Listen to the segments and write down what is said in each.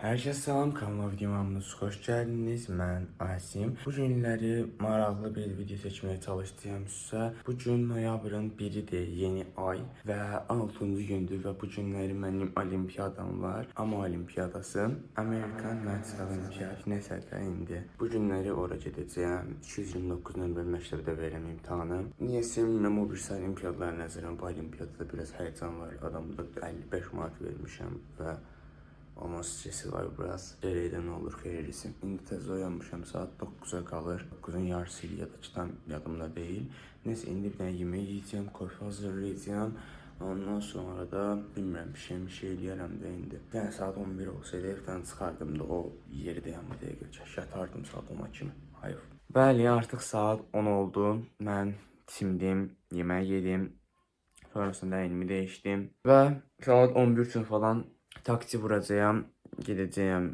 Herkese salam, kanalıma videoma hoş geldiniz. Mən Asim. Bu günləri maraqlı bir video seçməyə çalışdım sizə. Bu gün noyabrın 1-dir, yeni ay və 6-cı gündür və bu günləri mənim olimpiyadam var. Amma olimpiyadası Amerikan Mədsəl Olimpiyat nəsə də indi. Bu günləri ora gedəcəyəm. 229 nömrə məktəbdə verirəm imtahanı. Niyəsə bilmirəm, o birisi olimpiyadlar nəzərəm. Bu olimpiyadada biraz həyəcan var. Adamda 55 manat vermişəm və ama stresi var biraz. Gereydən olur xeyirlisin. İndi tez oyanmışam, saat 9'a qalır. 9'un yarısı ya da tam yadımda değil. Neyse indi bir dənə yemək yiyəcəm, kofe hazırlayacağım. Ondan sonra da bilmirəm bir şey eləyərəm də indi. Yəni saat 11 olsaydı evdən çıxardım da o yerdəyəm bir dəqiqə. Yatardım saat 10'a kimi. Hayır. Bəli, artıq saat 10 oldu. Mən çimdim, yemək yedim. Sonrasında əlimi dəyişdim və saat 11 üçün falan taksi vuracağım, gedəcəyəm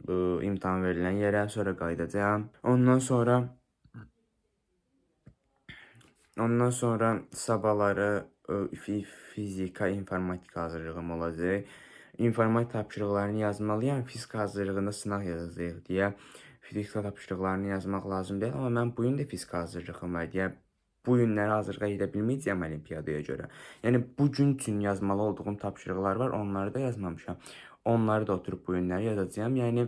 bu imtahan verilən yerə, sonra qayıdacağam. Ondan sonra sabahları fizika, informatika hazırlığım olacaq. İnformatik tapşırıqlarını yazmalıyam, fizika hazırlığında sınaq yazacağıq deyə. Fizika tapşırıqlarını yazmaq lazım deyil, amma mən bugün də fizika hazırlığım var deyə. Bu günləri hazırlığa gedə bilməyəcəyəm olimpiyadaya görə. Yəni bu gün üçün yazmalı olduğum tapşırıqlar var, onları da yazmamışam. Onları da oturup bu günləri yazacağam. Yəni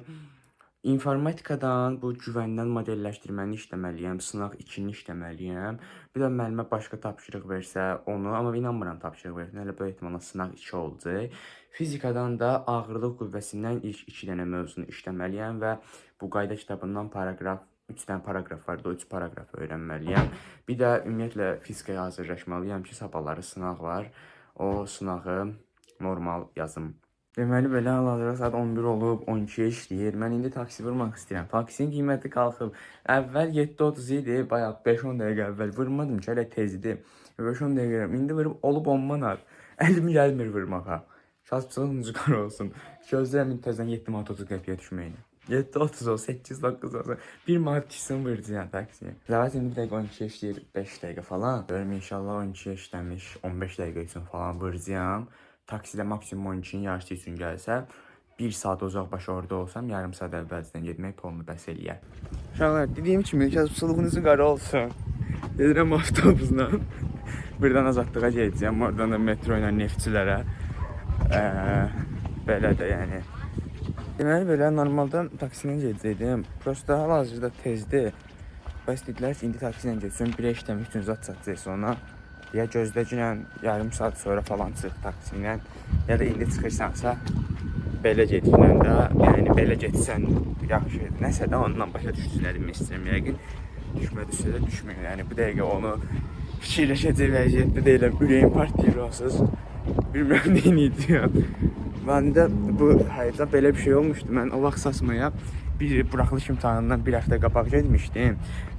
informatikadan bu güvəndən modelləşdirməni işləməliyəm, sınaq 2-ni işləməliyəm. Bir də müəllimə başqa tapşırıq versə onu, amma inanmıram tapşırıq versin. Elə böyük ehtimalla sınaq 2 olacaq. Fizikadan da ağırlıq qüvvəsindən ilk 2 dənə mövzunu işləməliyəm və bu qayda kitabından paragraf 3 tane paragraf vardı, o 3 paragrafı öyrənməliyəm. Bir də ümumiyyətlə fizikaya hazırlaşmalıyam ki, sabahları sınaq var. O sınağı normal yazım. Deməli belə hal-hazırda saat 11 olub, 12'ye işləyir. Mən indi taksi vurmaq istəyirəm. Taksinin qiyməti qalxıb. Əvvəl 7.30 idi, bayaq 5-10 dəqiqə əvvəl vurmadım ki, hələ tezdir. 5-10 dəqiqə indi vurub olub 10 manat. Əlim gəlmir vurmağa. Şansçılığınız qar olsun. Gözləyəm indi təzən 7 manat 30 qəpiyə düşməyini. 7.30 olsa, 8.9 olsa, 1 manat kişisini vuracağım taksiye. Zaten bir dəqiqə 12'ye işləyir, 5 dəqiqə falan. Görüm inşallah 12'ye işləmiş, 15 dəqiqə üçün falan vuracağım. Taksidə maksimum 12'nin yarısı üçün gəlsə, 1 saat uzaq başa orada olsam, yarım saat əvvəlcədən getmək pulunu bəs eləyər. Uşaqlar, dediyim kimi, kasıbçılığınızın qara olsun. Gedirəm avtobusla. Buradan Azadlığa gedəcəm, oradan da metro ilə Neftçilərə. Belə də yəni. Deməli belə normalda taksi ilə gedəcəkdim. Prosta hal-hazırda tezdir. Bəs dedilər ki, indi taksi ilə getsin, birə işləmək üçün zat çatacaqsa ona. Ya gözləyəcəksən, yarım saat sonra falan çıx taksi ilə. Ya da indi çıxırsansa belə getməklə də, yəni belə getsən yaxşıdır. Nəsə də ondan başa düşdülər istəyirəm yəqin. Düşmədirsə də düşmür. Yəni bu dəqiqə onu fikirləşəcək vəziyyətdə deyiləm. Ürəyim partlayır olsuz. Bilmirəm nə edəcəyəm. Ben de bu hayatda belə bir şey olmuşdu. Mən o vaxt Sasmaya bir buraxılış imtahanından bir həftə qabaq getmişdim.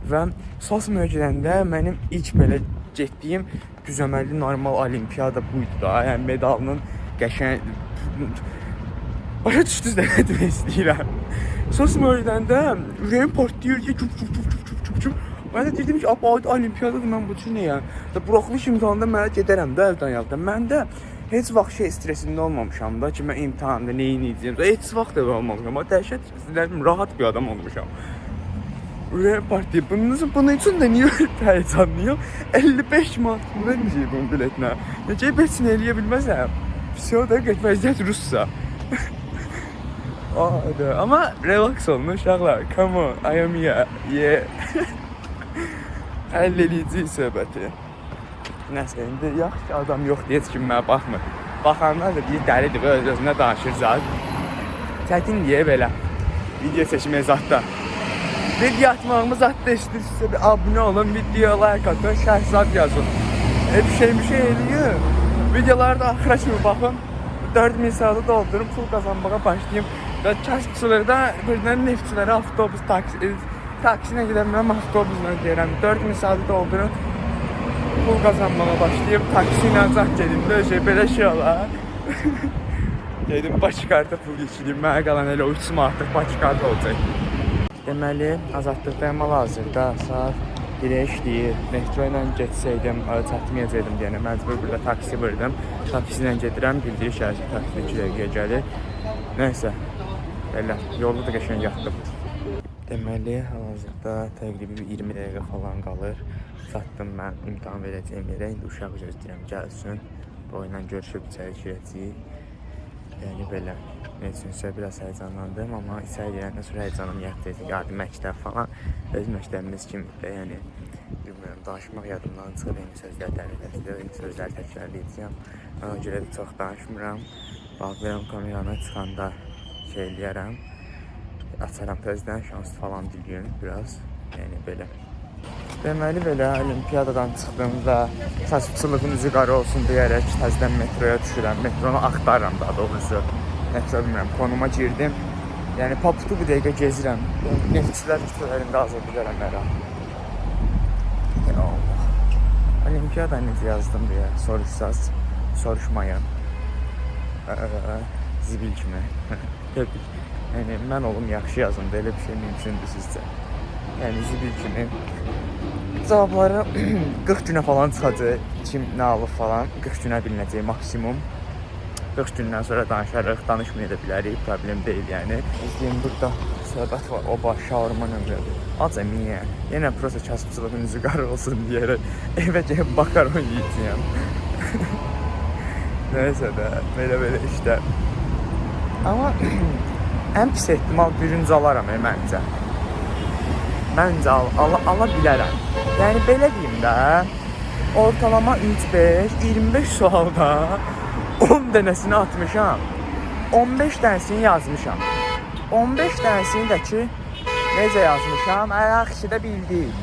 Və Sasmaya gedəndə mənim ilk belə getdiyim düzəməli normal olimpiyada buydu da. Yəni medalının qəşəng... Başa düşdünüz nə demək istəyirəm. Sasmaya gedəndə ürəyim partlayır ki, çup. Mən də dedim ki, olimpiyadadır, mən bu üçün nəyəm? Buraxılış imtahanında mənə gedərəm də evdən yalda. Mən də heç vaxt stresində olmamışam da ki, mən imtahanda neyini edəcəyim. Heç vaxt da olmamışam. Amma dəhşət stresindəyim, rahat bir adam olmuşam. Ürəyim partiyyə. Bunun üçün də niyə həyəcanlıyım? 55 manat verməyəcək bunun biletinə. Necə heç nə eləyə bilməsəm. Всё da getməzcət Russa. Amma relax olun uşaqlar. Come on, I am here. Yeah. Həll eləyəcək söhbəti. Nəsə, indi yaxşı adam yox deyə heç kim mənə baxmır. Baxanlar da deyir, dəlidir, öz-özünə danışır zat. Çətin deyə belə video seçmək zatda. Video atmağımı zatda istəyirsə bir abunə olun, video like atın, şərh zat yazın. Bir şey eləyir. Videoları da axıra kimi baxın. 4000 saatı doldurum, pul qazanmağa başlayayım. Və kasıbçılıqda birdən Neftçilərə avtobus, taksinə gedəməm avtobusla deyirəm. 4000 saatı doldurun. Pul qazanmağa başlayıb taksi ilə zat gedim də belə şey olar. Dedim Bakıkarta pul geçireyim. Mənə qalan elə 3 manatlıq Bakıkarta olacaq. Deməli, Azadlıqdayım hal-hazırda saat 1'e işləyir. Metro ilə getsəydim, çatmayacaqdım deyənə məcbur burada taksi vurdım. Taksi ilə gedirəm, bildiriş gələcək taksi 2 dəqiqəyə gəlir. Nəysə, Belə yolda da qəşəng yatdım. Deməli, hal-hazırda təqribi 20 dəqiqə falan qalır. Çatdım mən imtahan verəcəyim yerə. İndi uşağı gözləyirəm gəlsin. Bu ilə görüşüb içəri girəcəyik. Yəni belə. Neyse biraz heyecanlandım ama içeri girəndən sonra heyecanım yatdı. Yardım məktəb falan. Öz məktəbimiz kimi də yəni bilmirəm, danışmaq yadımdan çıxıb, yeni sözlər dərəcəsində, yeni sözlər təkrarlayacağam. Ona görə də çox danışmıram. Bağlayıram kameranı, çıxanda şey eləyərəm. Açaram təzədən, şans falan diləyim biraz. Yəni belə. Deməli belə olimpiyadadan çıxdım və saççılığın üzü qara olsun deyərək təzədən metroya düşürəm. Metronu axtarıram daha doğrusu. Nəsə bilmirəm, konuma girdim. Yəni paputu bir dəqiqə gezirəm. Neftçilər kütlələrində azad edərəm hər an. Ya Allah. Olimpiyada necə yazdım deyə soruşsaz, soruşmayın. Zibil kimi. Təbii. Yəni mən olum yaxşı yazım da elə bir şey mümkündür sizcə. Yəni zibil kimi. Cavabları 40 günə falan çıxacaq. Kim nə alıb falan 40 günə bilinəcək maksimum. 40 gündən sonra danışarıq, danışmaya da bilərik, problem deyil yəni. İzləyin, burada söhbət var, o baş şaurma nömrədir. Acəmiyə, yenə prosa kasıbçılığın üzü qara olsun deyərək evə gəlib makaron yiyəcəyəm. Neysə də, belə işlər. Amma ən pis ehtimal birinci alaram məncə. Məncə ala bilərəm. Yəni belə deyim də, ortalama 3-5, 25 sualda 10 dənəsini atmışam. 15 dənəsini yazmışam. 15 dənəsini də ki necə yazmışam, yaxşı da bildik.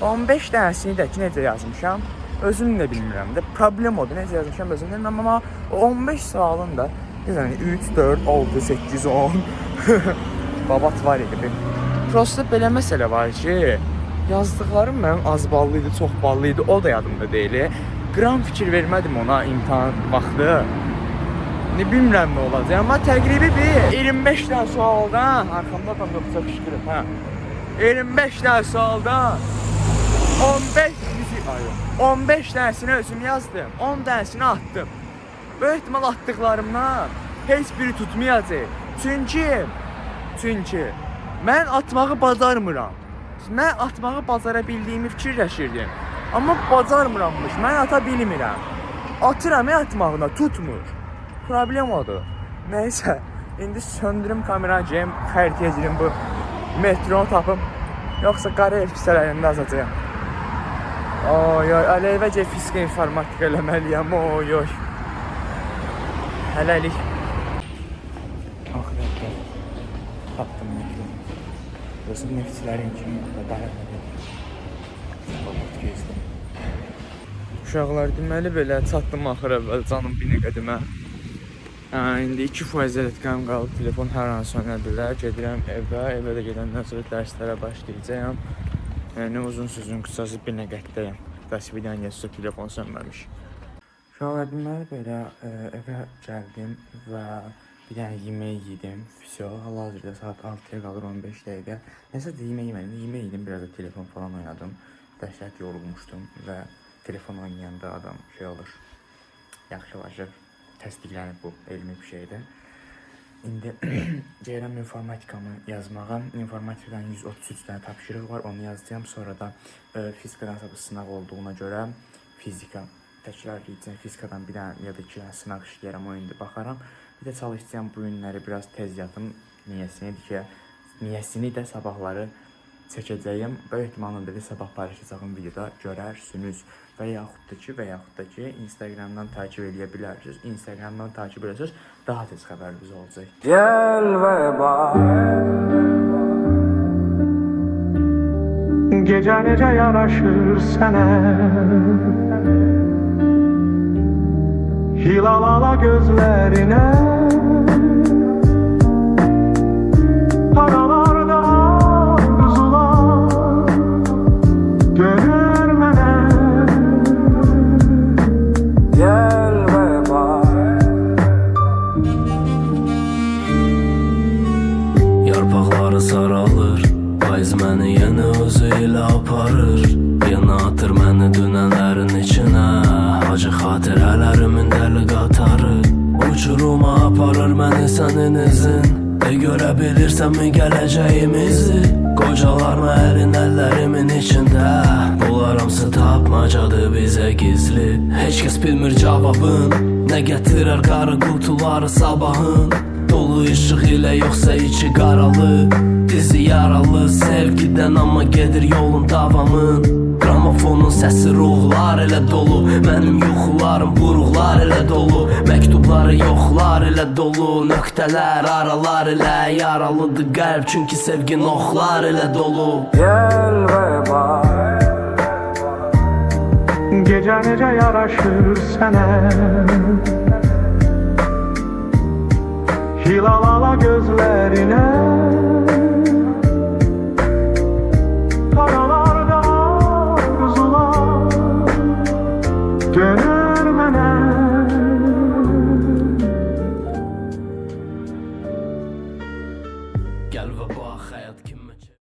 15 dənəsini də ki necə yazmışam, özüm də bilmirəm də. Problem odur, necə yazmışam özüm də bilmirəm, amma 15 sualın da 3, 4, 6, 8, 10 babat var idi. Prosta belə məsələ var ki, yazdıqlarım mənim az ballı idi, çox ballı idi, o da yadımda deyil. Gram fikir vermədim ona imtahan vaxtı. Ne bilmirəm nə olacaq, amma təqribi bir 25 dənə sualdan, arxamda adam yoxsa qışqırıb, hə. 25 dənə sualdan 15 dənəsini özüm yazdım, 10 dənəsini attım. Böyük ehtimal atdıqlarımdan heç biri tutmayacaq. Çünki mən atmağı bacarmıram. Mən atmağı bacara bildiyimi fikirləşirdim. Amma bacarmırammış, mən ata bilmirəm. Atıram, atmağına tutmur. Problem odur. Neysə, indi söndürüm kameranı, gələm xəritəyə girim bu metronu tapım. Yoxsa qara ev kisələrində azacağım. Oy, Əleyvəcə fiskə informatika eləməliyəm, oy. Hələlik. Axirətdə tapdım metronu. Burası neftçilərin kimi burada dayanır. Gezdim. Uşaqlar, deməli belə çatdım axır əvvəl canım binə qədimə. İndi 2% elektrikam qalıb, telefon hər an sönə bilər. Gedirəm evə də gedəndən sonra dərslərə başlayacağam. Yəni uzun sözün qısası binə qədimdəyəm. Təsvirdən yazsa telefon sönməmiş. Uşaqlar, deməli belə evə gəldim və bir dənə yemək yedim. Hal-hazırda saat 6-ya qalır 15 dəqiqə. Nəsə də yemək yedim, biraz da telefon falan oynadım. Dəhşət yorulmuşdum və telefon oynayanda adam şey olur, yaxşılaşır, təsdiqlənib bu elmi bir şeydir. İndi gəlirəm informatikamı yazmağa. İnformatikadan 133 dənə tapşırıq var, onu yazacağım. Sonra da fizikadan sınaq olduğuna görə fizika təkrarlayacağım. Fizikadan bir dənə ya da 2 dənə sınaq işləyərəm, o indi baxaram. Bir də çalışacağım bu günləri biraz tez yatım. Niyəsini də sabahları çəkəcəyim. Böyük ehtimalla da sabah paylaşacağım videoda görərsiniz. Və yaxud da ki Instagramdan takip edə bilərsiniz. Instagramdan takip etsəz daha tez xəbəriniz olacaq. Gəl və bax. Gecə necə yaraşır sənə. Hilalala gözlərinə. Paralarda görür mənə. Gəl və bax. Yarpaqları saralır, payız məni yenə özü ilə aparır. Yenə atır məni dünənlərin içinə. Acı xatirələrimin dəli qatarı. Uçuruma aparır məni sənin izin. Görebilirsem geleceğimizi, kocalarma elin ellerimin içinde. Bunlar hamısı tapmacadı bize gizli. Hiç kes bilmir cevabın, ne getirir qarı qutuları sabahın. Dolu ışıq ilə yoxsa içi qaralı, dizi yaralı sevgidən amma gedir yolun davamın. Gramofonun səsi ruhlar elə dolu, mənim yuxularım buruqlar elə dolu. Məktubları yoxlar elə dolu, nöqtələr aralar ilə yaralıdır qəlb, çünki sevgin oxlar elə dolu. Gel ve bak, gece nece yaraşır sənə. Hilal ala gözlerine, karalarda arzular dönür mənə. Gəl və bax həyat kimi